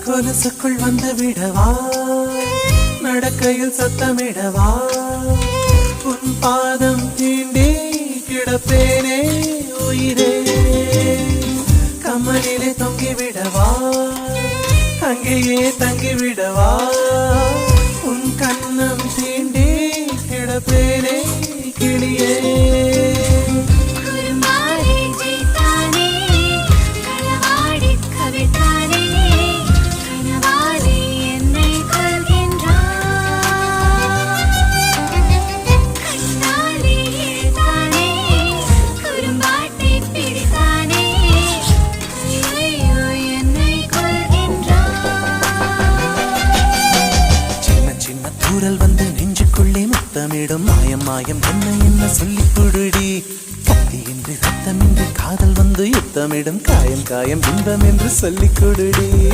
கொலுசுக்குள் வந்து விடவா, நடக்கையில் சத்தமிடவா, உன் பாதம் தீண்டி கிடப்பேனே உயிரே. கம்மலிலே தொங்கிவிடவா, அங்கேயே தங்கிவிடவா, உன் கண்ணம் தீண்டி கிடப்பேனே கிளியே. தூரல் வந்து நெஞ்சுக்குள்ளே முத்தமிடும் மாயம் மாயம் என்ன என்ன சொல்லிக் கொடுடி. கத்தி என்று ரத்தம் என்று காதல் வந்து யுத்தமிடும் காயம் காயம் இன்பம் என்று சொல்லிக் கொடுடி.